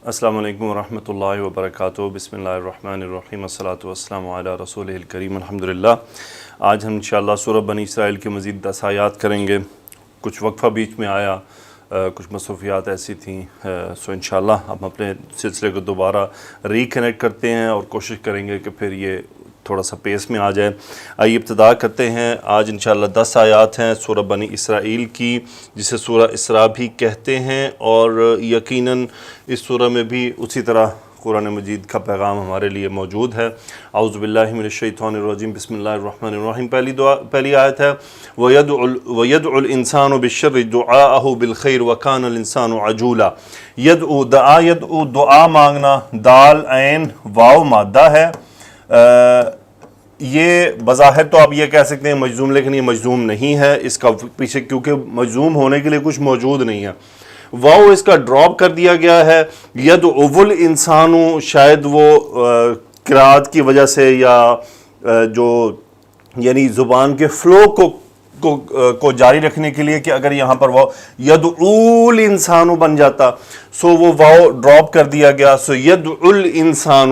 السلام علیکم ورحمۃ اللہ وبرکاتہ۔ بسم اللہ الرحمن الرحیم، الصلاۃ والسلام علی رسولہ الکریم، الحمدللہ۔ آج ہم انشاءاللہ سورہ بنی اسرائیل کے مزید 10 آیات کریں گے۔ کچھ وقفہ بیچ میں آیا، کچھ مصروفیات ایسی تھیں، سو انشاءاللہ ہم اپنے سلسلے کو دوبارہ ریکنیکٹ کرتے ہیں اور کوشش کریں گے کہ پھر یہ تھوڑا سا پیس میں آ جائے۔ آئیے ابتدا کرتے ہیں۔ آج انشاءاللہ 10 آیات ہیں سورہ بنی اسرائیل کی، جسے سورہ اسراء بھی کہتے ہیں، اور یقیناً اس سورہ میں بھی اسی طرح قرآن مجید کا پیغام ہمارے لیے موجود ہے۔ اعوذ باللہ من الشیطان الرجیم، بسم اللہ الرحمن الرحیم۔ پہلی آیت ہے وَيَدْعُ الْإِنسَانُ بِالشَّرِّ دُعَاءَهُ بِالْخَيْرِ وَكَانَ الْإِنسَانُ عَجُولًا۔ یدعو دعا مانگنا، دال عین واو مادہ ہے۔ یہ بظاہر تو آپ یہ کہہ سکتے ہیں مجزوم، لیکن یہ مجزوم نہیں ہے، اس کا پیچھے کیونکہ مجزوم ہونے کے لیے کچھ موجود نہیں ہے، واو اس کا ڈراپ کر دیا گیا ہے۔ یدعو الانسان، شاید وہ قرات کی وجہ سے یا جو یعنی زبان کے فلو کو جاری رکھنے کے لیے کہ اگر یہاں پر واو یدعو الانسان بن جاتا، سو وہ واو ڈراپ کر دیا گیا، سو یدعو الانسان،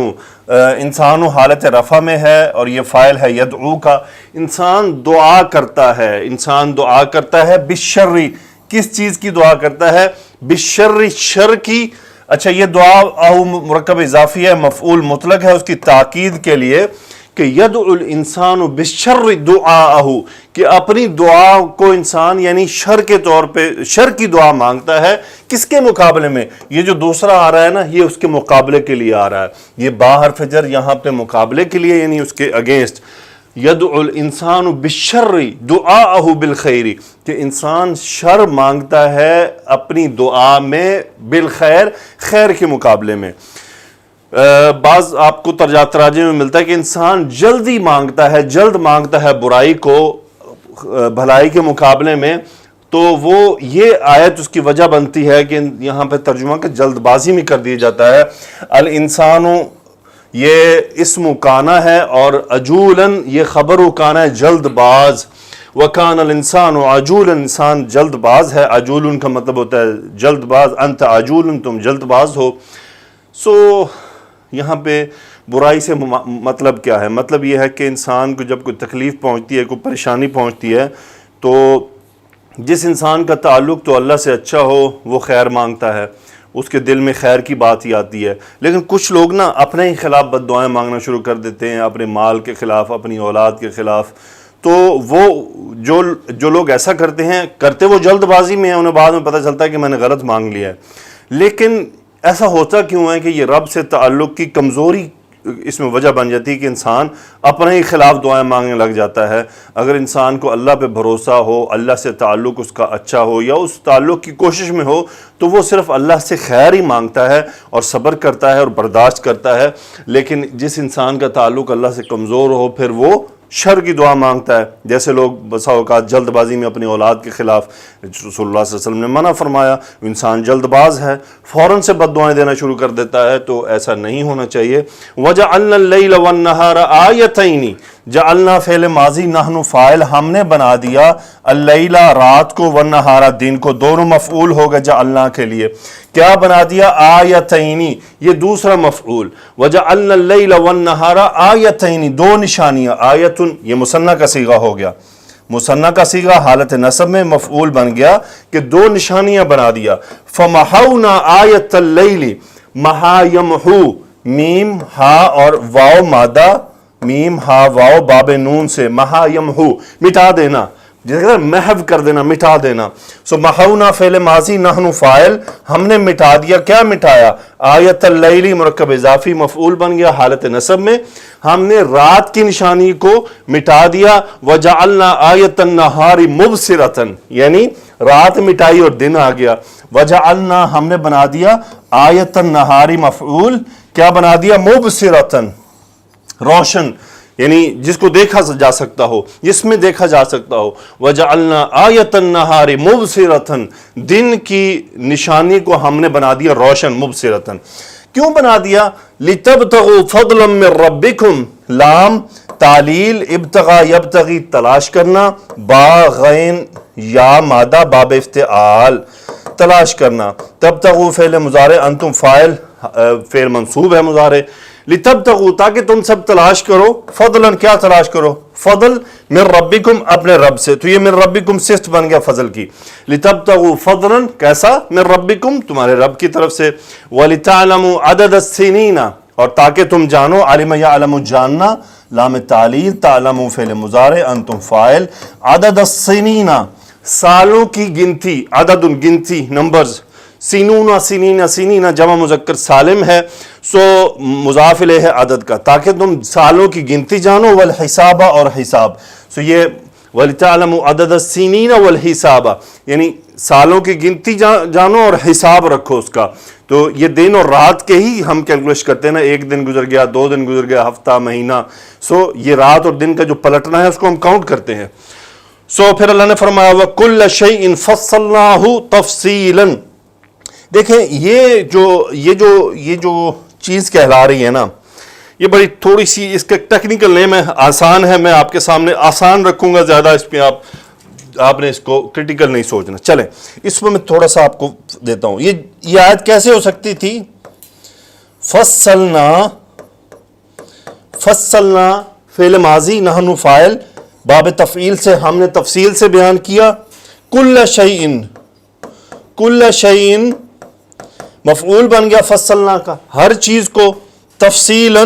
انسان حالت رفع میں ہے اور یہ فاعل ہے یدعو کا۔ انسان دعا کرتا ہے، انسان دعا کرتا ہے بالشر، کس چیز کی دعا کرتا ہے؟ بالشر، شر کی۔ اچھا، یہ دعا اہو مرکب اضافی ہے، مفعول مطلق ہے اس کی تاکید کے لیے کہ یدعو الانسان بالشر دعاءہ، کہ اپنی دعا کو انسان یعنی شر کے طور پہ شر کی دعا مانگتا ہے۔ کس کے مقابلے میں؟ یہ جو دوسرا آ رہا ہے نا، یہ اس کے مقابلے کے لیے آ رہا ہے، یہ با حرف جر یہاں پہ مقابلے کے لیے یعنی اس کے اگینسٹ۔ یدعو الانسان بالشر دعاءہ بالخیر، کہ انسان شر مانگتا ہے اپنی دعا میں بالخیر، خیر کے مقابلے میں۔ بعض آپ کو تراجم میں ملتا ہے کہ انسان جلدی مانگتا ہے، جلد مانگتا ہے برائی کو بھلائی کے مقابلے میں، تو وہ یہ آیت اس کی وجہ بنتی ہے کہ یہاں پہ ترجمہ کہ جلد بازی میں کر دیا جاتا ہے۔ الانسان یہ اسم کانا ہے اور عجولاً یہ خبر کانا ہے، جلد باز۔ وَكَانَ الْإِنسَانُ عَجُولًا، انسان جلد باز ہے۔ عجول کا مطلب ہوتا ہے جلد باز، انت عجول، تم جلد باز ہو۔ سو یہاں پہ برائی سے مطلب کیا ہے؟ مطلب یہ ہے کہ انسان کو جب کوئی تکلیف پہنچتی ہے، کوئی پریشانی پہنچتی ہے، تو جس انسان کا تعلق تو اللہ سے اچھا ہو وہ خیر مانگتا ہے، اس کے دل میں خیر کی بات ہی آتی ہے۔ لیکن کچھ لوگ نا اپنے ہی خلاف بد دعائیں مانگنا شروع کر دیتے ہیں، اپنے مال کے خلاف، اپنی اولاد کے خلاف۔ تو وہ جو لوگ ایسا کرتے ہیں، کرتے وہ جلد بازی میں ہیں، انہیں بعد میں پتہ چلتا ہے کہ میں نے غلط مانگ لیا ہے۔ لیکن ایسا ہوتا کیوں ہے کہ یہ رب سے تعلق کی کمزوری اس میں وجہ بن جاتی ہے کہ انسان اپنے ہی خلاف دعائیں مانگنے لگ جاتا ہے۔ اگر انسان کو اللہ پہ بھروسہ ہو، اللہ سے تعلق اس کا اچھا ہو یا اس تعلق کی کوشش میں ہو، تو وہ صرف اللہ سے خیر ہی مانگتا ہے اور صبر کرتا ہے اور برداشت کرتا ہے۔ لیکن جس انسان کا تعلق اللہ سے کمزور ہو، پھر وہ شر کی دعا مانگتا ہے، جیسے لوگ بسا اوقات جلد بازی میں اپنی اولاد کے خلاف، رسول اللہ صلی اللہ علیہ وسلم نے منع فرمایا، انسان جلد باز ہے، فوراً سے بد دعائیں دینا شروع کر دیتا ہے، تو ایسا نہیں ہونا چاہیے۔ وَجَعَلْنَا اللَّيْلَ وَالنَّهَارَ آیَتَيْنِ، جعلنا فعل ماضی، نحن فاعل، ہم نے بنا دیا، اللیل رات کو، والنہار دن کو، دونوں مفعول ہوگا جعلنا کے لیے۔ کیا بنا دیا؟ آیتینی، یہ دوسرا مفعول۔ وجعلنا اللیل والنہار آیتینی، دو نشانیاں، آیتن یہ مثنیٰ کا صیغہ ہو گیا، مثنیٰ کا صیغہ حالت نصب میں مفعول بن گیا کہ دو نشانیاں بنا دیا۔ فمحونا آیت اللیل، محا یمحو، میم ہا اور واو مادہ، میم ہا واو باب نون سے، محا یمحو مٹا دینا، جیسے کہ محو کر دینا، مٹا دینا۔ سو محونا فعل ماضی، نحن فاعل، ہم نے مٹا دیا۔ کیا مٹایا؟ آیت اللیل مرکب اضافی مفعول بن گیا حالت نصب میں، ہم نے رات کی نشانی کو مٹا دیا۔ وجعلنا آیت النہار مبصرۃ، یعنی رات مٹائی اور دن آ گیا۔ وجعلنا ہم نے بنا دیا، آیت النہار مفعول، کیا بنا دیا؟ مبصرۃ، روشن، یعنی جس کو دیکھا جا سکتا ہو، جس میں دیکھا جا سکتا ہو۔ وجعلنا آیت النہار مبصرۃ، دن کی نشانی کو ہم نے بنا دیا روشن، مبصرۃ۔ کیوں بنا دیا؟ لتبتغوا فضلا من ربکم، لام تعلیل، ابتغاء یبتغی تلاش کرنا، با غین یا مادہ باب افتعال، تلاش کرنا۔ تبتغوا فعل مضارع، انتم فاعل، فعل منصوب ہے مضارع. لتبتغوا تاکہ تم سب تلاش کرو، فضلاً کیا تلاش کرو؟ فضل من ربکم اپنے رب سے. تو یہ من ربکم صفت بن گیا فضل کی. لتبتغوا فضلاً کیسا؟ من ربکم تمہارے رب کی طرف سے. ولتعلموا عدد السنین اور تاکہ تم جانو، علم یعلم جاننا، لام تعلیل، تعلموا فعل مضارع، انتم فاعل، عدد السنین سالوں کی گنتی، عدد گنتی نمبرز، سینون سنین سنین جمع مذکر سالم ہے، سو مضاف الیہ ہے عدد کا، تاکہ تم سالوں کی گنتی جانو، والحساب اور حساب. سو یہ وَلِتَعْلَمُوا عَدَدَ السِّنِينَ وَالْحِسَابَ یعنی سالوں کی گنتی جانو اور حساب رکھو اس کا. تو یہ دن اور رات کے ہی ہم کیلکولیٹ کرتے ہیں نا، ایک دن گزر گیا، 2 دن گزر گیا، ہفتہ، مہینہ. سو یہ رات اور دن کا جو پلٹنا ہے اس کو ہم کاؤنٹ کرتے ہیں. سو پھر اللہ نے فرمایا وَكُلَّ شَيْءٍ فَصَّلْنَاهُ تَفْصِيلًا. دیکھیں یہ جو چیز کہلا رہی ہے نا، یہ بڑی تھوڑی سی اس کا ٹیکنیکل نیم ہے، آسان ہے، میں آپ کے سامنے آسان رکھوں گا زیادہ، اس پہ آپ نے اس کو کرٹیکل نہیں سوچنا. چلیں اس میں تھوڑا سا آپ کو دیتا ہوں. یہ آیت کیسے ہو سکتی تھی؟ فصلنا فعل ماضی، نحن فاعل، باب تفعیل سے ہم نے تفصیل سے بیان کیا. کل شیء مفعول بن گیا فصلنا کا، ہر چیز کو تفصیل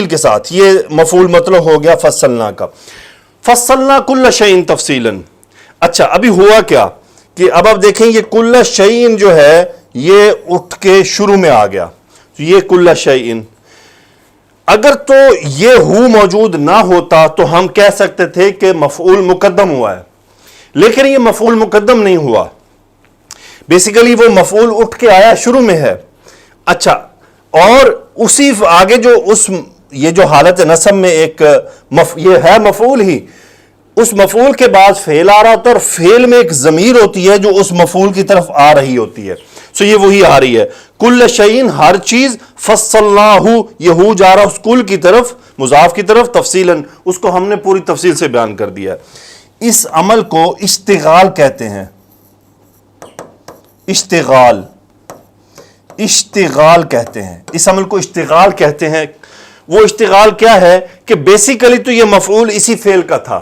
کے ساتھ، یہ مفعول مطلب ہو گیا فصلنا کا. فصلنا کل شیء تفصیلا. اچھا ابھی ہوا کیا کہ اب آپ دیکھیں یہ کل شیء جو ہے یہ اٹھ کے شروع میں آ گیا. یہ کل شیء اگر تو یہ ہو موجود نہ ہوتا تو ہم کہہ سکتے تھے کہ مفعول مقدم ہوا ہے، لیکن یہ مفعول مقدم نہیں ہوا، بیسیکلی وہ مفعول اٹھ کے آیا شروع میں ہے. اچھا اور اسی آگے یہ جو حالت نصب میں ایک یہ ہے مفعول ہی، اس مفعول کے بعد فعل آ رہا ہوتا ہے، اور فعل میں ایک ضمیر ہوتی ہے جو اس مفعول کی طرف آ رہی ہوتی ہے. سو یہ وہی آ رہی ہے کل شیء ہر چیز، فصلناہ یہ ہو جا رہا اس کل کی طرف، مضاف کی طرف، تفصیلاً اس کو ہم نے پوری تفصیل سے بیان کر دیا ہے. اس عمل کو اشتغال کہتے ہیں. اشتغال کہتے ہیں، اس عمل کو اشتغال کہتے ہیں. وہ اشتغال کیا ہے کہ بیسیکلی تو یہ مفعول اسی فعل کا تھا،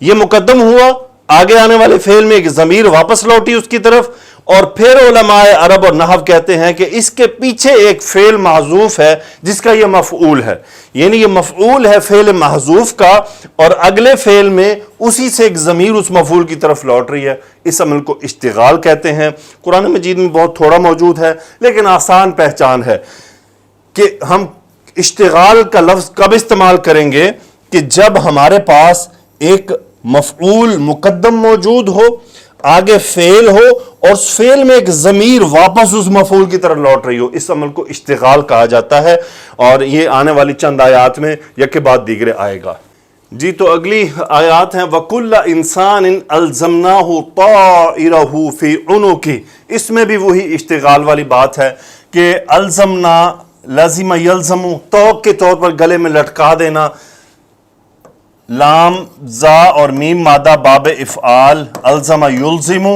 یہ مقدم ہوا، آگے آنے والے فعل میں ایک ضمیر واپس لوٹی اس کی طرف، اور پھر علماء عرب اور نحو کہتے ہیں کہ اس کے پیچھے ایک فعل محذوف ہے جس کا یہ مفعول ہے، یعنی یہ مفعول ہے فعل محذوف کا، اور اگلے فعل میں اسی سے ایک ضمیر اس مفعول کی طرف لوٹ رہی ہے. اس عمل کو اشتغال کہتے ہیں. قرآن مجید میں بہت تھوڑا موجود ہے، لیکن آسان پہچان ہے کہ ہم اشتغال کا لفظ کب استعمال کریں گے کہ جب ہمارے پاس ایک مفعول مقدم موجود ہو، آگے فعل ہو، اور اس فعل میں ایک ضمیر واپس اس مفعول کی طرف لوٹ رہی ہو. اس عمل کو اشتغال کہا جاتا ہے، اور یہ آنے والی چند آیات میں یک کے بعد دیگرے آئے گا. جی تو اگلی آیات ہیں وَكُلَّ إِنسَانٍ أَلْزَمْنَاهُ طَائِرَهُ فِي عُنُقِهِ. اس میں بھی وہی اشتغال والی بات ہے کہ الزمنا لازم یلزم تو کے طور پر گلے میں لٹکا دینا، لام زا اور میم مادہ باب افعال، الزم یلزم.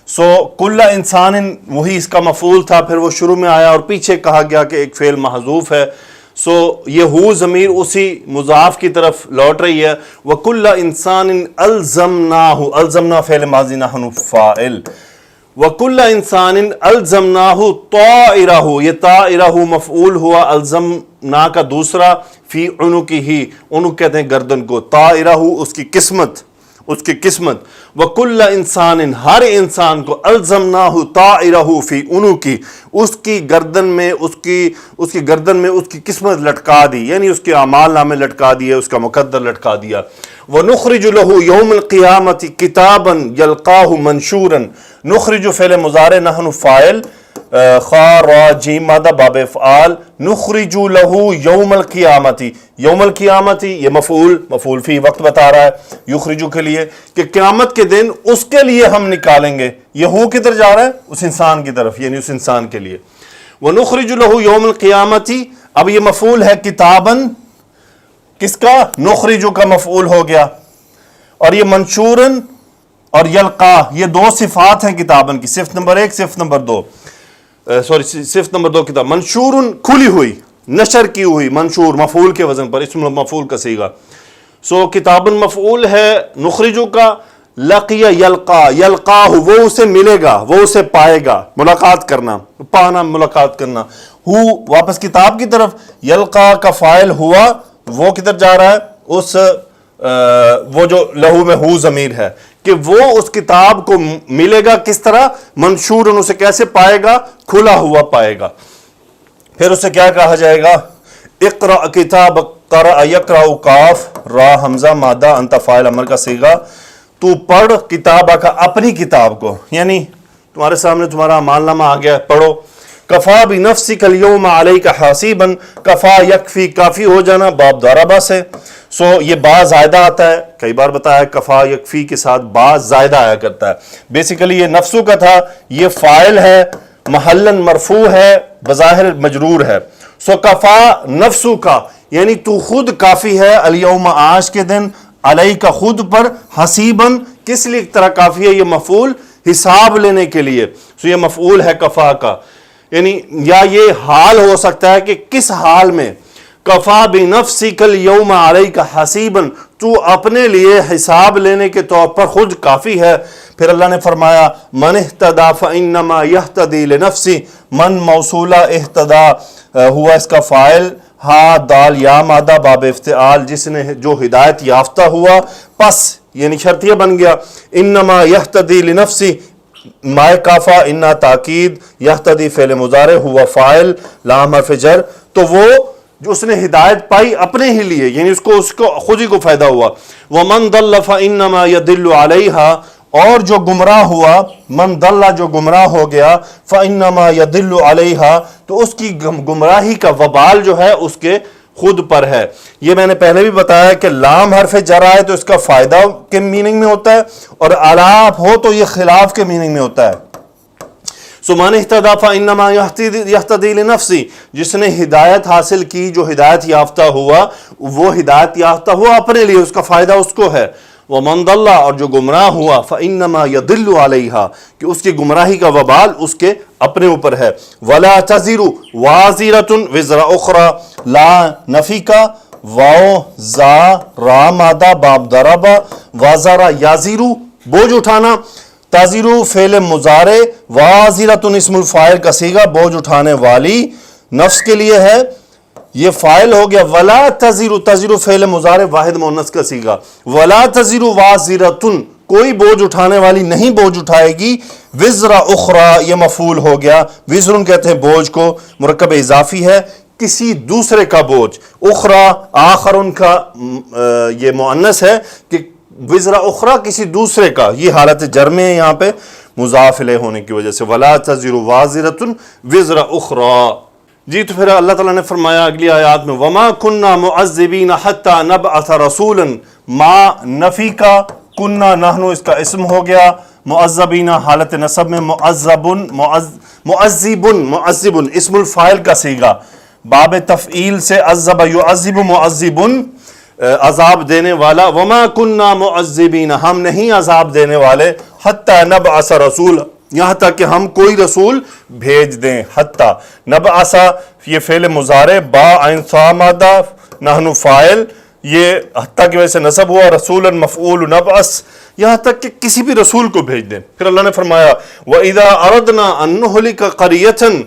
سو کل انسان وہی اس کا مفعول تھا، پھر وہ شروع میں آیا اور پیچھے کہا گیا کہ ایک فعل محذوف ہے. سو یہ ہو ضمیر اسی مضاف کی طرف لوٹ رہی ہے. وَكُلَّ إِنسَانٍ أَلْزَمْنَاهُ، الزمنا فعل ماضی نحن فاعل. وَكُلَّ إِنسَانٍ أَلْزَمْنَاهُ طَائِرَهُ، یہ طائرہ مفعول ہوا الزمنا کا دوسرا، فی عنقہ، عنق کہتے ہیں گردن کو، طائرہ اس کی قسمت. وَكُلَّ إِنسَانٍ ہر انسان کو، الزمناہ طائرہ فی عنقہ اس کی گردن میں اس کی قسمت لٹکا دی، یعنی اس کے اعمال نامے لٹکا دیے، اس کا مقدر لٹکا دیا. وَنُخْرِجُ لَهُ يَوْمَ الْقِيَامَةِ كِتَابًا يَلْقَاهُ مَنْشُورًا. نخرج فعل مضارع نحن فاعل، خا را جیم مادہ باب افعال، نخرج لہو یوم القیامتی، یوم القیامتی یہ مفعول فی وقت بتا رہا ہے یخرجو کے لیے کہ قیامت کے دن اس کے لیے ہم نکالیں گے. یہ ہو کدھر جا رہا ہے؟ اس انسان کی طرف، یعنی اس انسان کے لیے. ونخرج لہو یوم القیامتی، اب یہ مفعول ہے کتابن، کس کا؟ نخرجو کا مفعول ہو گیا، اور یہ منشورن اور یلقا، یہ دو صفات ہیں کتابن کی، صفت نمبر 1 صفت نمبر 2. سوری صفت نمبر 2 کتاب منشور کھلی ہوئی نشر کی ہوئی منشور مفعول کے وزن پر اسم مفعول کا صیغہ سو کتاب مفعول ہے نخرجو کا لقی یلقا یلقا وہ اسے ملے گا وہ اسے پائے گا ملاقات کرنا پانا ملاقات کرنا ہو واپس کتاب کی طرف یلقا کا فاعل ہوا وہ کدھر جا رہا ہے اس وہ جو لہو میں ہو ضمیر ہے کہ وہ اس کتاب کو ملے گا کس طرح منشور اسے کیسے پائے گا کھلا ہوا پائے گا پھر اسے کیا کہا جائے گا اقرأ کتاب قرأ یقرأ قاف را حمزہ مادہ انت فاعل امر کا صیغہ تو پڑھ کتاب کا اپنی کتاب کو یعنی تمہارے سامنے تمہارا اعمال نامہ آ گیا پڑھو کفا بنفسک الیوم علیک حاسبا کفا یکفی کافی ہو جانا باب ضربہ سے سو یہ با زائدہ آتا ہے کئی بار بتایا کفا یکفی کے ساتھ با زائدہ آیا کرتا ہے بیسیکلی یہ نفسو کا تھا یہ فاعل ہے محلن مرفوع ہے بظاہر مجرور ہے سو کفا نفسو کا یعنی تو خود کافی ہے الیوم آج کے دن علیہ کا خود پر حسیباً کس لیے ایک طرح کافی ہے یہ مفعول حساب لینے کے لیے سو یہ مفعول ہے کفا کا یعنی یا یہ حال ہو سکتا ہے کہ کس حال میں کفا بنفسک الیوم علیک حسیبا تو اپنے لیے حساب لینے کے طور پر خود کافی ہے پھر اللہ نے فرمایا من اہتدی فانما یہتدی لنفسی من موصولہ اہتدی ہوا اس کا فاعل ہا دال یا مادہ باب افتعال جس نے جو ہدایت یافتہ ہوا پس یعنی شرطیہ بن گیا انما یہتدی لنفسی مائے کافا انا تاکید یہتدی فعل مضارع ہوا فاعل لام حرف جر تو وہ جو اس نے ہدایت پائی اپنے ہی لیے یعنی اس کو خود ہی کو فائدہ ہوا ومن ضل فانما يضل علیہا اور جو گمراہ ہوا من ضل جو گمراہ ہو گیا فانما يضل علیہا تو اس کی گمراہی کا وبال جو ہے اس کے خود پر ہے یہ میں نے پہلے بھی بتایا کہ لام حرف جر آئے تو اس کا فائدہ کے میننگ میں ہوتا ہے اور علاف ہو تو یہ خلاف کے میننگ میں ہوتا ہے سو من اہتدی فانما یہتدی لنفسی جس نے ہدایت حاصل کی جو ہدایت یافتہ ہوا وہ ہدایت یافتہ ہوا اپنے لیے اس کا فائدہ اس کو ہے ومن ضل اور جو گمراہ ہوا فانما يضل علیہا کہ اس کی گمراہی کا وبال اس کے اپنے اوپر ہے ولا تزر وازرۃ وزر اخرى لا نفی کا واو زا را مادہ باب ضرب وازر یازر بوجھ اٹھانا تازیرو فعل مضارع وازرۃ اسم الفاعل کا صیغہ بوجھ اٹھانے والی نفس کے لیے ہے یہ فاعل ہو گیا ولا تزر تزر فعل مضارع واحد مؤنث کا صیغہ ولا تزر وازرۃ کوئی بوجھ اٹھانے والی نہیں بوجھ اٹھائے گی وزر اخرى یہ مفعول ہو گیا وزر کہتے ہیں بوجھ کو مرکب اضافی ہے کسی دوسرے کا بوجھ اخرى آخر کا یہ مؤنث ہے کہ وزر اخرى کسی دوسرے کا یہ حالت جر میں ہے یہاں پہ مضاف الیہ ہونے کی وجہ سے ولا تزر وازرۃ وزر اخرى جی تو پھر اللہ تعالیٰ نے فرمایا اگلی آیات میں وما کننا معذبین حتی نبعث رسولا ما نفی کا کننا نحنو اس کا اسم ہو گیا معذبین حالت نصب میں معذب اسم الفاعل کا صیغہ باب تفعیل سے عذب یعذب معذب عذاب دینے والا وما کننا معذبین ہم نہیں عذاب دینے والے حتی نبعث رسولا یہاں تک کہ ہم کوئی رسول بھیج دیں حتی نبعث یہ فعل مضارع با عین صا مادہ نحن فاعل یہ حتی کی وجہ سے نصب ہوا رسولا مفعول نبعث یہاں تک کہ کسی بھی رسول کو بھیج دیں پھر اللہ نے فرمایا وَإِذَا أَرَدْنَا أَن نُهْلِكَ قَرْيَةً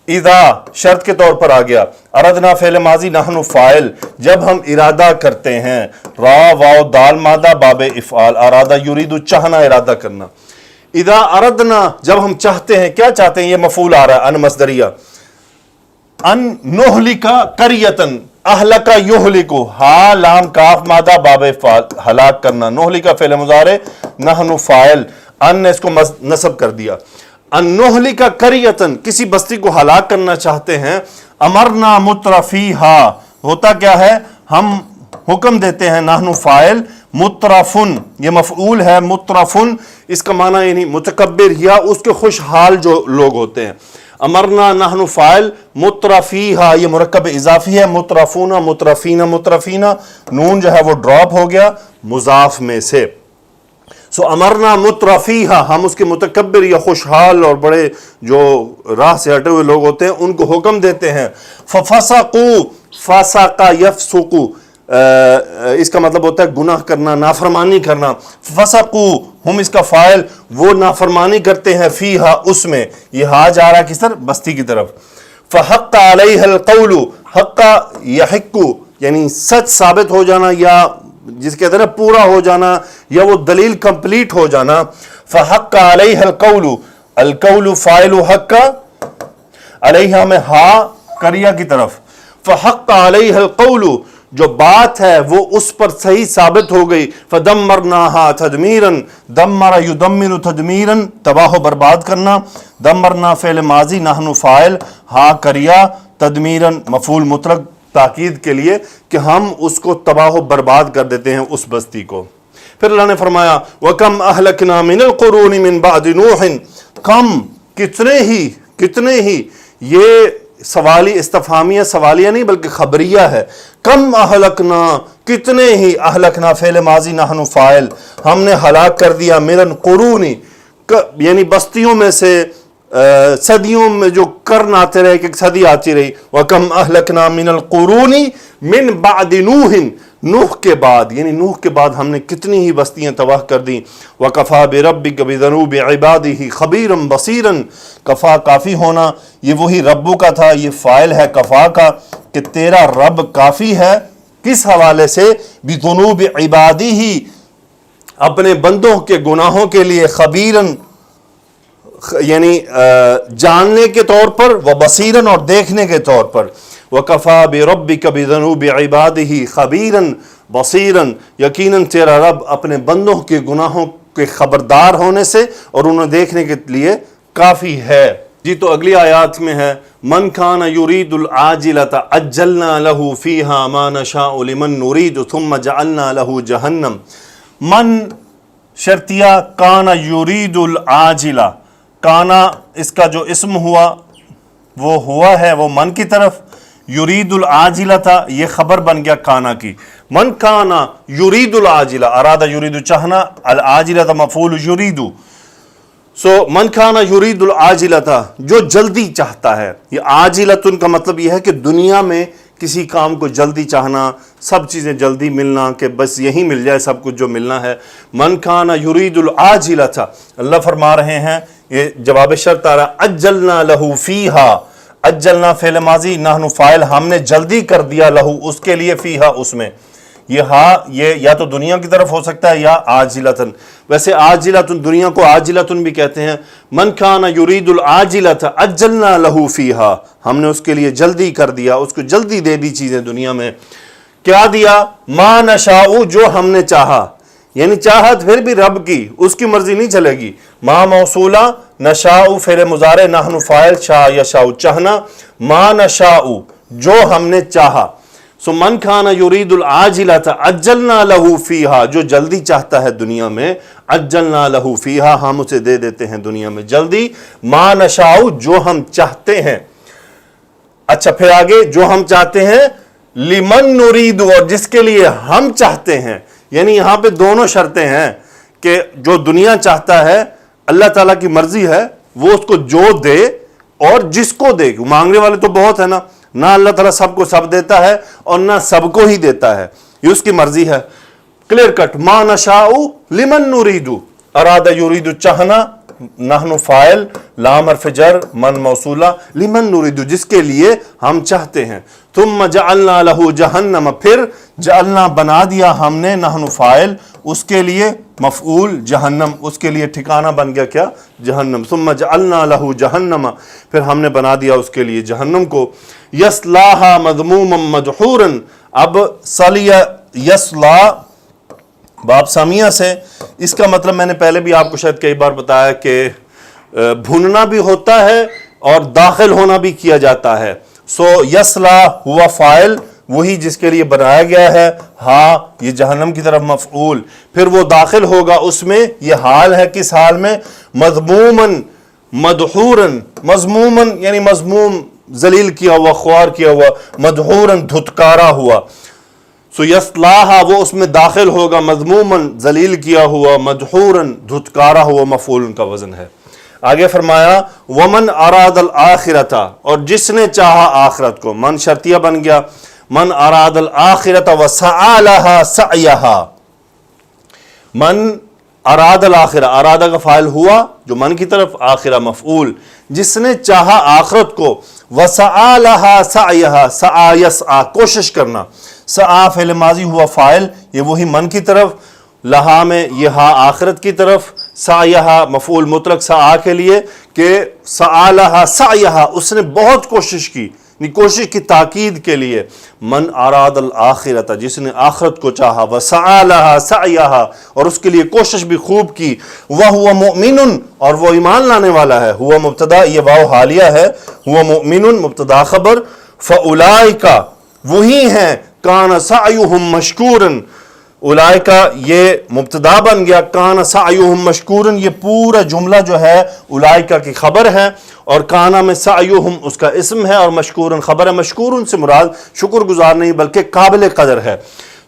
اذا شرط کے طور پر آ گیا اردنا فعل ماضی نحن فاعل جب ہم ارادہ کرتے ہیں را واو دال مادہ باب افعال ارادہ یرید چاہنا ارادہ کرنا اذا اردنا جب ہم چاہتے ہیں کیا چاہتے ہیں یہ مفعول آ رہا ہے ان مصدریہ ان نہلک قریۃ اہلک یہلک ہا لام کاف مادہ باب افعال ہلاک کرنا نہلک فعل مضارع نحن فاعل ان نے اس کو نصب کر دیا ان نہلک قریۃ کسی بستی کو ہلاک کرنا چاہتے ہیں امرنا مترفیہا ہوتا کیا ہے ہم حکم دیتے ہیں نحن فاعل مترفن یہ مفعول ہے مترفن اس کا معنی یعنی متکبر یا اس کے خوشحال جو لوگ ہوتے ہیں امرنا نحن فاعل مترفیہا یہ مرکب اضافی ہے مترفون مترفین مترفین نون جو ہے وہ ڈراپ ہو گیا مضاف میں سے سو امرنا مترفیہا، ہم اس کے متکبر یا خوشحال اور بڑے جو راہ سے ہٹے ہوئے لوگ ہوتے ہیں ان کو حکم دیتے ہیں. ففسقوا، فسق یفسق، اس کا مطلب ہوتا ہے گناہ کرنا، نافرمانی کرنا. فسقوا، ہم اس کا فاعل، وہ نافرمانی کرتے ہیں، فیہا، اس میں. یہ ہا جا رہا کس طرف؟ بستی کی طرف. فحق علیہ القول، حق یحق یعنی سچ ثابت ہو جانا، یا جس کہتے ہیں نا پورا ہو جانا، یا وہ دلیل کمپلیٹ ہو جانا. فحق علیہ القول، القول فاعل حق، علیہ میں ہا کریا کی طرف. فحق علیہ القول، جو بات ہے وہ اس پر صحیح ثابت ہو گئی. فدمرناها تدمیرا، دمر یدمر تدمیرا، تباہ و برباد کرنا. دمرنا فعل ماضی، نحن فاعل، ہا کریا، تدمیرا مفعول مطلق تاکید کے لیے کہ ہم اس کو تباہ و برباد کر دیتے ہیں اس بستی کو. پھر اللہ نے فرمایا وَكَمْ أَهْلَكْنَا مِنَ الْقُرُونِ مِنْ بَعْدِ نُوحٍ، کم، کتنے ہی، یہ سوالی استفہامیہ سوالیہ نہیں بلکہ خبریہ ہے. کم اہلکنا، کتنے ہی، اہلکنا فعل ماضی نحن فاعل، ہم نے ہلاک کر دیا، من القرون یعنی بستیوں میں سے، صدیوں میں جو کرن آتے رہے، کہ صدی آتی رہی. وَكَمْ أَهْلَكْنَا مِنَ الْقُرُونِ مِنْ بَعْدِ نُوحٍ، نوح کے بعد، یعنی نوح کے بعد ہم نے کتنی ہی بستیاں تباہ کر دیں. وَكَفَى بِرَبِّكَ بِذُنُوبِ عِبَادِهِ خَبِيرًا بَصِيرًا، کفا کافی ہونا، یہ وہی ربو کا تھا، یہ فاعل ہے کفا کا، کہ تیرا رب کافی ہے. کس حوالے سے؟ بِذُنُوبِ عِبَادِهِ، اپنے بندوں کے گناہوں کے لیے، خبیرن یعنی جاننے کے طور پر، وبصیرن اور دیکھنے کے طور پر. وَكَفَى بِرَبِّكَ بِذُنُوبِ عِبَادِهِ خَبِيرًا بَصِيرًا، یقیناً تیرا رب اپنے بندوں کے گناہوں کے خبردار ہونے سے اور انہیں دیکھنے کے لیے کافی ہے. جی تو اگلی آیات میں ہے من کان یرید العاجلۃ عجلنا له فیہا ما نشاء لمن نرید ثم جعلنا له جہنم. من شرطیہ، کان یرید العاجلہ، کانا اس کا جو اسم ہوا وہ ہوا ہے وہ من کی طرف، یرید العاجلہ تھا، یہ خبر بن گیا کانا کی. من کانا یرید العاجلہ، ارادہ یرید چاہنا، العاجلہ تھا مفعول یرید. سو من کانا یرید العاجلہ تھا، جو جلدی چاہتا ہے. یہ عاجلتن کا مطلب یہ ہے کہ دنیا میں کسی کام کو جلدی چاہنا، سب چیزیں جلدی ملنا، کہ بس یہی مل جائے سب کچھ جو ملنا ہے. من کانا یرید العاجلہ تھا، اللہ فرما رہے ہیں، یہ جواب شرط آ رہا، اجلنا لہو فیہا، اجلنا فعل ماضی نحن فاعل، ہم نے جلدی کر دیا، لہو اس کے لیے، فیہا اس میں. یہ ہاں یہ یا تو دنیا کی طرف ہو سکتا ہے یا عاجلتن. ویسے عاجلتن دنیا کو عاجلتن بھی کہتے ہیں. من کان یرید العاجلۃ عجلنا لہ فیہا، ہم نے اس کے لیے جلدی کر دیا، اس کو جلدی دے دی چیزیں دنیا میں. کیا دیا؟ ما نشاء، جو ہم نے چاہا، یعنی چاہت پھر بھی رب کی، اس کی مرضی نہیں چلے گی. ما موصولہ، نشاء فعل مضارع نحن فاعل، شاء یشاء چاہنا، ما نشاء جو ہم نے چاہا. سو من کان یرید العاجلۃ عجلنا لہ فیہا، جو جلدی چاہتا ہے دنیا میں، عجلنا لہ فیہا، ہم اسے دے دیتے ہیں دنیا میں جلدی. ما نشاء جو ہم چاہتے ہیں. اچھا پھر آگے، جو ہم چاہتے ہیں، لمن نرید، اور جس کے لیے ہم چاہتے ہیں. یعنی یہاں پہ دونوں شرطیں ہیں کہ جو دنیا چاہتا ہے، اللہ تعالیٰ کی مرضی ہے وہ اس کو جو دے اور جس کو دے. مانگنے والے تو بہت ہے نا، نہ اللہ تعالیٰ سب کو سب دیتا ہے اور نہ سب کو ہی دیتا ہے، یہ اس کی مرضی ہے. Clear cut. ما نشاء لمن نرید، ارادہ یرید چاہنا، نحن فاعل، لام حرف جر، من موصولہ، لمن نرید جس کے لیے ہم چاہتے ہیں. ثم جعلنا لہ جہنم، پھر جعلنا بنا دیا ہم نے، نحن فاعل، اس کے لیے مفعول جہنم، اس کے لیے ٹھکانہ بن گیا کیا؟ جہنم. ثم جعلنا لہ جہنم، پھر ہم نے بنا دیا اس کے لیے جہنم کو. یصلاھا مذموما مدحورا، اب صلیہ یصلا باب سامیہ سے، اس کا مطلب میں نے پہلے بھی آپ کو شاید کئی بار بتایا کہ بھوننا بھی ہوتا ہے اور داخل ہونا بھی کیا جاتا ہے. سو یصلا ہوا فاعل، وہی جس کے لیے بنایا گیا ہے، ہاں یہ جہنم کی طرف مفعول، پھر وہ داخل ہوگا اس میں. یہ حال ہے، کس حال میں؟ مذمومن مدحورن، مذمومن یعنی مذموم، ذلیل کیا ہوا، خوار کیا ہوا، مدحورن دھتکارا ہوا. سو یصلاہا وہ اس میں داخل ہوگا، مذمومن ذلیل کیا ہوا، مدحورن دھتکارا ہوا، مفعول کا وزن ہے۔ آگے فرمایا ومن اراد الآخرۃ، اور جس نے چاہا آخرت کو، من شرطیہ بن گیا، من اراد الآخرۃ وسعی لہا سعیہا، من اراد الآخرہ، ارادہ کا فاعل ہوا جو من کی طرف، آخرہ مفعول، جس نے چاہا آخرت کو، وسعی لہا سعیہا، سعی یسعی کوشش کرنا، سعی فعل ماضی ہوا فاعل، یہ وہی من کی طرف، لہا میں یہ ہا آخرت کی طرف، سعیہا مفعول مطلق سعی کے لیے کہ سعی لہا سعیہا، اس نے بہت کوشش کی، کوشش کی تاکید کے لیے، من اراد الآخرۃ جس نے آخرت کو چاہا، وسعی لہا سعیہا اور اس کے لیے کوشش بھی خوب کی، وہو مؤمن اور وہ ایمان لانے والا ہے، ہوا مبتدا، یہ واو حالیہ ہے، ہوا مؤمن مبتدا خبر، فاولئک وہی ہیں، کان سعیہم مشکورا، اولئک یہ مبتدا بن گیا، کان سعیہم مشکورا، یہ پورا جملہ جو ہے اولئک کی خبر ہے، اور کانا میں سعیہم اس کا اسم ہے، اور مشکورن خبر ہے۔ مشکورن سے مراد شکر گزار نہیں بلکہ قابل قدر ہے۔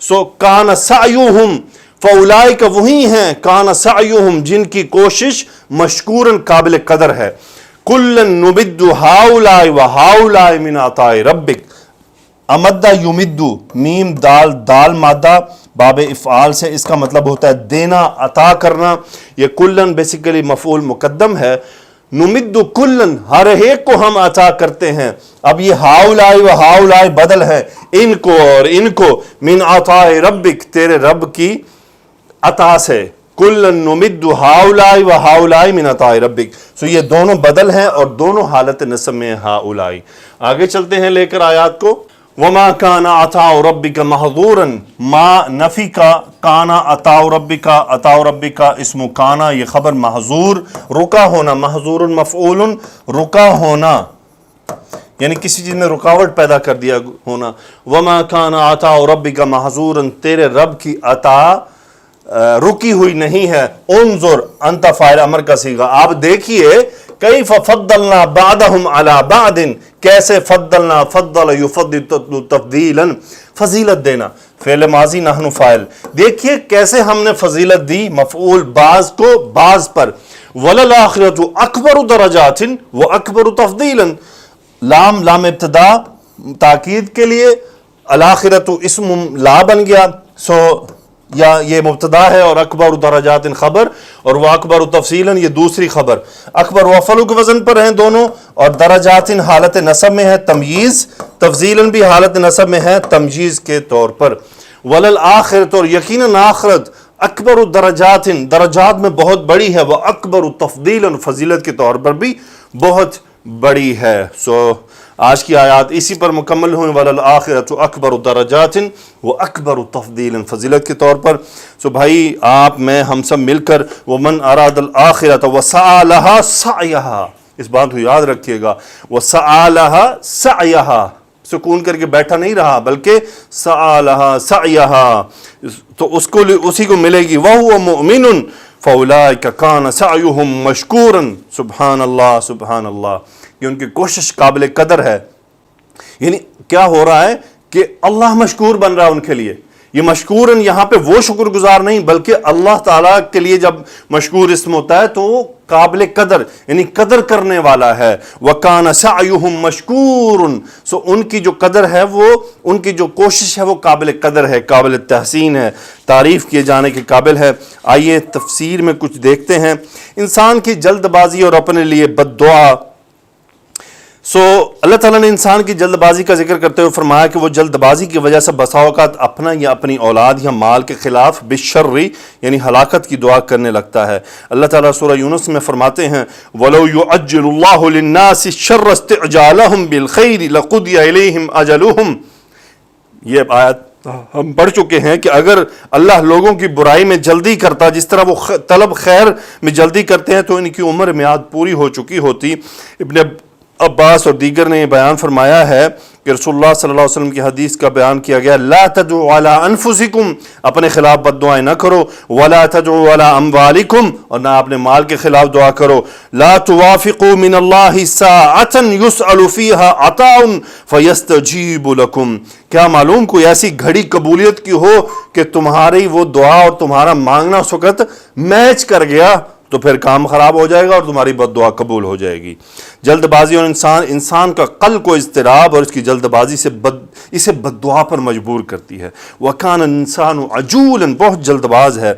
سو کان سعیہم فاولئک وہی ہیں، کان سعیہم جن کی کوشش مشکورن قابل قدر ہے، کلن نمد ہؤلاء وہؤلاء من عطاء ربک، امدہ یمدو، میم دال، دال مادہ باب افعال سے، اس کا مطلب ہوتا ہے دینا، عطا کرنا۔ یہ کلن بیسیکلی مفعول مقدم ہے، نمد کلن ہر ایک کو ہم عطا کرتے ہیں۔ اب یہ ہؤلاء و ہؤلاء بدل ہے، ان کو اور ان کو، من عطاء ربک تیرے رب کی عطا سے، کلن نمد ہؤلاء و ہؤلاء من عطاء ربک۔ سو یہ دونوں بدل ہیں اور دونوں حالت نصب میں ہؤلاء۔ آگے چلتے ہیں لے کر آیات کو، وما کان عطاء ربک محظورا، ما نفی کا، کانا عطاء ربک، عطاء ربک اسم کانا یہ خبر، محظور رکا ہونا، محظور مفعول رکا ہونا، یعنی کسی چیز میں رکاوٹ پیدا کر دیا ہونا۔ وما کان عطاء ربک محظورا، تیرے رب کی عطا رکی ہوئی نہیں ہے۔ انظر انت فاعل امر کا صیغہ، آپ دیکھیے کیف فضلنا بعضهم علی بعض، کیسے فضلنا، فضل یفضل تفضیلا، فضیلت دینا، فعل ماضی نحن فاعل، دیکھیے کیسے ہم نے فضیلت دی، مفعول بعض کو بعض پر، وللآخرۃ اکبر درجات واکبر تفضیلا، لام لام ابتدا تاکید کے لیے، الاخرۃ اسم لا بن گیا، سو یا یہ مبتدا ہے اور اکبر درجات خبر، اور وہ اکبر تفصیلا یہ دوسری خبر، اکبر و افعل کے وزن پر ہیں دونوں، اور درجات حالت نصب میں ہے تمییز، تفضیلا بھی حالت نصب میں ہے تمجیز کے طور پر، وللآخرۃ اور یقیناً آخرت، اکبر درجات درجات میں بہت بڑی ہے، وہ اکبر تفضیلا فضیلت کے طور پر بھی بہت بڑی ہے۔ سو آج کی آیات اسی پر مکمل ہوئیں، وَلَلْآخِرَةُ أَكْبَرُ دَرَجَاتٍ وَأَكْبَرُ تَفْضِيلٍ فضیلت کے طور پر۔ سو بھائی آپ میں ہم سب مل کر وَمَنْ أَرَادَ الْآخِرَةَ وَسَعَى لَهَا سَعْيَهَا، اس بات کو یاد رکھیے گا، وَسَعَى لَهَا سَعْيَهَا، سکون کر کے بیٹھا نہیں رہا بلکہ سَعَى لَهَا سَعْيَهَا، تو اس کو اسی کو ملے گی، وَهُوَ مُؤْمِنٌ فَأُولَئِكَ كَانَ سَعْيُهُمْ مَشْكُورًا، سبحان اللہ سبحان اللہ، یہ ان کی کوشش قابل قدر ہے۔ یعنی کیا ہو رہا ہے کہ اللہ مشکور بن رہا ہے ان کے لیے، یہ مشکورن یہاں پہ وہ شکر گزار نہیں بلکہ اللہ تعالیٰ کے لیے جب مشکور اسم ہوتا ہے تو وہ قابل قدر یعنی قدر کرنے والا ہے۔ وَكَانَ سَعْيُهُمْ مَشْكُورٌ، سو ان کی جو قدر ہے، وہ ان کی جو کوشش ہے وہ قابل قدر ہے، قابل تحسین ہے، تعریف کیے جانے کے قابل ہے۔ آئیے تفسیر میں کچھ دیکھتے ہیں۔ انسان کی جلد بازی اور اپنے لیے بد دعا، سو اللہ تعالیٰ نے انسان کی جلد بازی کا ذکر کرتے ہوئے فرمایا کہ وہ جلد بازی کی وجہ سے بسا اوقات اپنا یا اپنی اولاد یا مال کے خلاف بالشر یعنی ہلاکت کی دعا کرنے لگتا ہے۔ اللہ تعالیٰ سورہ یونس میں فرماتے ہیں وَلَوْ يُعَجِّلُ اللَّهُ لِلنَّاسِ الشَّرَّ اسْتِعْجَالَهُمْ بِالْخَيْرِ لَقُضِيَ إِلَيْهِمْ أَجَلُهُمْ، یہ آیت ہم پڑھ چکے ہیں کہ اگر اللہ لوگوں کی برائی میں جلدی کرتا جس طرح وہ طلب خیر میں جلدی کرتے ہیں تو ان کی عمر میعاد پوری ہو چکی ہوتی۔ ابن عباس اور دیگر نے یہ بیان فرمایا ہے کہ رسول اللہ صلی اللہ علیہ وسلم کی حدیث کا بیان کیا گیا، لا تدعوا علی انفسکم، اپنے خلاف بد دعائیں نہ کرو، ولا تدعوا علی اموالکم، اور نہ اپنے مال کے خلاف دعا کرو، لا توافقوا من اللہ ساعۃ یسأل فیہا عطاء فیستجیب لکم، کیا معلوم کوئی ایسی گھڑی قبولیت کی ہو کہ تمہاری وہ دعا اور تمہارا مانگنا اس وقت میچ کر گیا تو پھر کام خراب ہو جائے گا اور تمہاری بد دعا قبول ہو جائے گی۔ جلد بازی اور انسان کا قلب کو اضطراب اور اس کی جلد بازی سے اسے بد دعا پر مجبور کرتی ہے۔ وَكَانَ الْإِنسَانُ عَجُولًا، بہت جلد باز ہے۔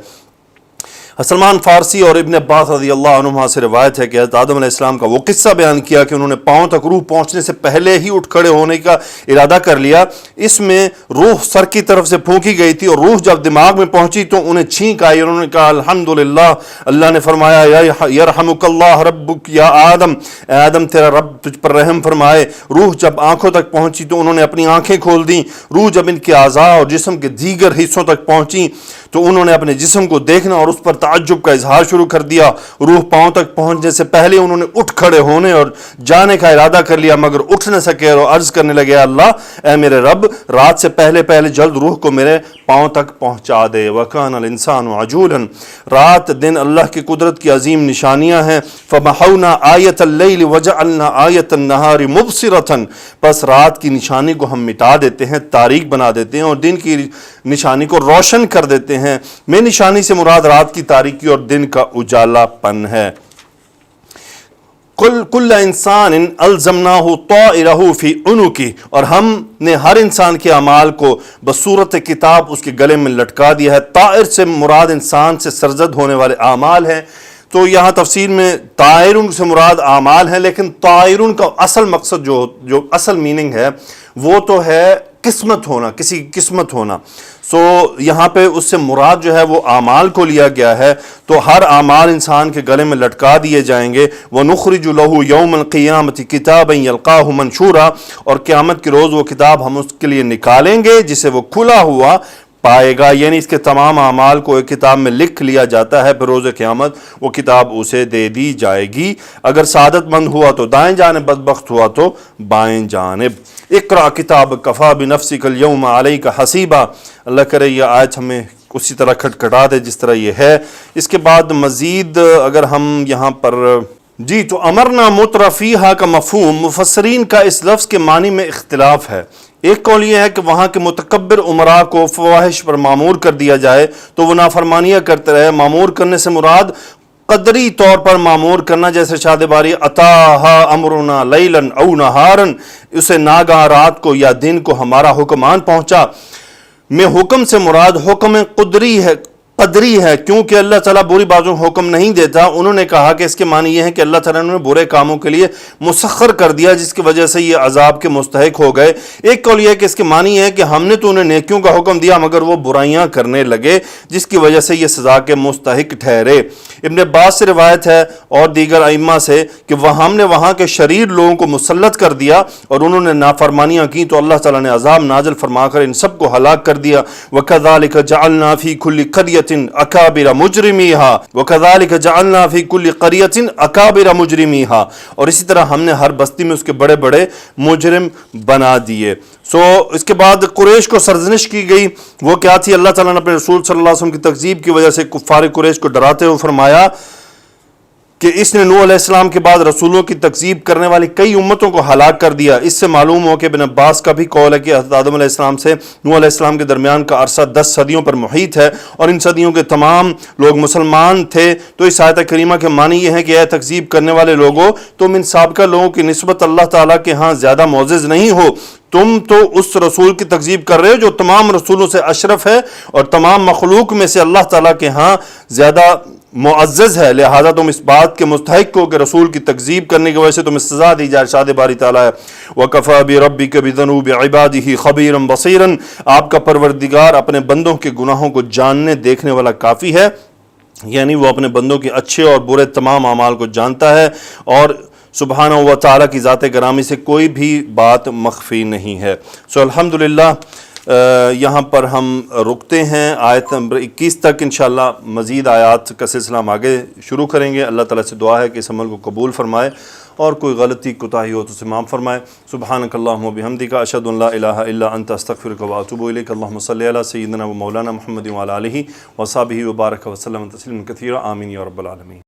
سلمان فارسی اور ابن عباس رضی اللہ عنہما سے روایت ہے کہ حضرت آدم علیہ السلام کا وہ قصہ بیان کیا کہ انہوں نے پاؤں تک روح پہنچنے سے پہلے ہی اٹھ کھڑے ہونے کا ارادہ کر لیا۔ اس میں روح سر کی طرف سے پھونکی گئی تھی اور روح جب دماغ میں پہنچی تو انہیں چھینک آئی، انہوں نے کہا الحمدللہ۔ اللہ نے فرمایا یرحمک اللہ ربک یا آدم، اے آدم تیرا رب تجھ پر رحم فرمائے۔ روح جب آنکھوں تک پہنچی تو انہوں نے اپنی آنکھیں کھول دیں۔ روح جب ان کے اعضاء اور جسم کے دیگر حصوں تک پہنچی تو انہوں نے اپنے جسم کو دیکھنا اور اس پر تعجب کا اظہار شروع کر دیا۔ روح پاؤں تک پہنچنے سے پہلے انہوں نے اٹھ کھڑے ہونے اور جانے کا ارادہ کر لیا مگر اٹھ نہ سکے اور عرض کرنے لگے، اللہ اے میرے رب، رات سے پہلے جلد روح کو میرے پاؤں تک پہنچا دے۔ وَكَانَ الْإِنسَانُ عَجُولًا، رات دن اللہ کی قدرت کی عظیم نشانیاں ہیں۔ فَمَحَوْنَا آیَةَ اللَّيْلِ وَجَعَلْنَا آیَةَ النَّهَارِ مُبْصِرَةً، پس رات کی نشانی کو ہم مٹا دیتے ہیں، تاریک بنا دیتے ہیں، اور دن کی نشانی کو روشن کر دیتے ہیں۔ میں نشانی سے مراد رات کی تاریکی اور دن کا اجالا پن ہے۔ کل انسان الزمناہ طائرہ فی عنقہ، اور ہم نے ہر انسان کے اعمال کو بصورت کتاب اس کے گلے میں لٹکا دیا ہے۔ طائر سے مراد انسان سے سرزد ہونے والے اعمال ہیں۔ تو یہاں تفسیر میں طائرون سے مراد اعمال ہیں، لیکن طائرون کا اصل مقصد جو اصل میننگ ہے وہ تو ہے قسمت ہونا، کسی کی قسمت ہونا۔ یہاں پہ اس سے مراد جو ہے وہ اعمال کو لیا گیا ہے، تو ہر اعمال انسان کے گلے میں لٹکا دیے جائیں گے۔ وَنُخْرِجُ لَهُ يَوْمَ الْقِيَامَةِ كِتَابًا يَلْقَاهُ مَنْشُورًا، اور قیامت کے روز وہ کتاب ہم اس کے لیے نکالیں گے جسے وہ کھلا ہوا پائے گا، یعنی اس کے تمام اعمال کو ایک کتاب میں لکھ لیا جاتا ہے، پھر روز قیامت وہ کتاب اسے دے دی جائے گی۔ اگر سعادت مند ہوا تو دائیں جانب، بدبخت ہوا تو بائیں جانب۔ اقرأ کتابک کفیٰ بنفسک اليوم علیک حسیبا، اللہ کرے یہ آیت ہمیں اسی طرح کھٹکھٹا دے جس طرح یہ ہے۔ اس کے بعد مزید اگر ہم یہاں پر تو امرنا مترفیہا کا مفہوم، مفسرین کا اس لفظ کے معنی میں اختلاف ہے۔ ایک قول یہ ہے کہ وہاں کے متکبر امراء کو فواحش پر معمور کر دیا جائے تو وہ نافرمانیاں کرتے رہے۔ معمور کرنے سے مراد قدری طور پر معمور کرنا، جیسے شاد باری اتاہا امرنا لیلاً او نہاراً، اسے ناگہاں رات کو یا دن کو ہمارا حکم آن پہنچا۔ میں حکم سے مراد حکم قدری ہے، کیونکہ اللہ تعالیٰ بری باتوں کو حکم نہیں دیتا۔ انہوں نے کہا کہ اس کے معنی یہ ہے کہ اللہ تعالیٰ نے برے کاموں کے لیے مسخر کر دیا جس کی وجہ سے یہ عذاب کے مستحق ہو گئے۔ ایک قول یہ ہے کہ اس کے معنی یہ ہے کہ ہم نے تو انہیں نیکیوں کا حکم دیا مگر وہ برائیاں کرنے لگے جس کی وجہ سے یہ سزا کے مستحق ٹھہرے۔ ابن عباس سے روایت ہے اور دیگر ائمہ سے کہ ہم نے وہاں کے شریر لوگوں کو مسلط کر دیا اور انہوں نے نافرمانیاں کی تو اللہ تعالیٰ نے عذاب نازل فرما کر ان سب کو ہلاک کر دیا۔ وَكَذَلِكَ جَعَلْنَا فِي كُلِّ قَرْيَةٍ أَكَابِرَ مُجْرِمِيهَا وَكَذَلِكَ جَعَلْنَا فِي كُلِّ قَرْيَةٍ أَكَابِرَ مُجْرِمِيهَا، اور اسی طرح ہم نے ہر بستی میں اس کے بڑے بڑے مجرم بنا دیے۔ اس کے بعد قریش کو سرزنش کی گئی، وہ کیا تھی؟ اللہ تعالیٰ نے اپنے رسول صلی اللہ علیہ وسلم کی تکذیب کی وجہ سے کفار قریش کو ڈراتے ہوئے فرمایا کہ اس نے نوح علیہ السلام کے بعد رسولوں کی تکذیب کرنے والی کئی امتوں کو ہلاک کر دیا۔ اس سے معلوم ہو کہ ابن عباس کا بھی قول ہے کہ حضرت آدم علیہ السلام سے نوح علیہ السلام کے درمیان کا عرصہ 10 صدیوں پر محیط ہے اور ان صدیوں کے تمام لوگ مسلمان تھے۔ تو اس آیت کریمہ کے معنی یہ ہے کہ اے تکذیب کرنے والے لوگوں، تم ان سابقہ لوگوں کی نسبت اللہ تعالیٰ کے ہاں زیادہ معزز نہیں ہو، تم تو اس رسول کی تکذیب کر رہے ہو جو تمام رسولوں سے اشرف ہے اور تمام مخلوق میں سے اللہ تعالیٰ کے ہاں زیادہ معزز ہے، لہذا تم اس بات کے مستحق ہو کہ رسول کی تکذیب کرنے کی وجہ سے تمہیں سزا دی جائے۔ ارشاد باری تعالیٰ ہے وَكَفَى بِرَبِّكَ بِذُنُوبِ عِبَادِهِ خَبِيرًا بَصِيرًا، آپ کا پروردگار اپنے بندوں کے گناہوں کو جاننے دیکھنے والا کافی ہے، یعنی وہ اپنے بندوں کے اچھے اور برے تمام اعمال کو جانتا ہے اور سبحانہ و تعالیٰ کی ذات گرامی سے کوئی بھی بات مخفی نہیں ہے۔ الحمدللہ یہاں پر ہم رکتے ہیں آیت نمبر 21 تک، انشاءاللہ مزید آیات کا سلسلہ ہم آگے شروع کریں گے۔ اللہ تعالیٰ سے دعا ہے کہ اس عمل کو قبول فرمائے اور کوئی غلطی کوتاہی ہو تو اسے معاف فرمائے۔ سبحانک اللہم و بحمدک، اشہد ان لا الہ الا انت، استغفرک و اتوب الیک۔ اللہم صلی علی سیدنا و مولانا محمد وعلی آلہ وصحبہ وبارک وسلم تسلیما کثیرا، آمین یا رب العالمین۔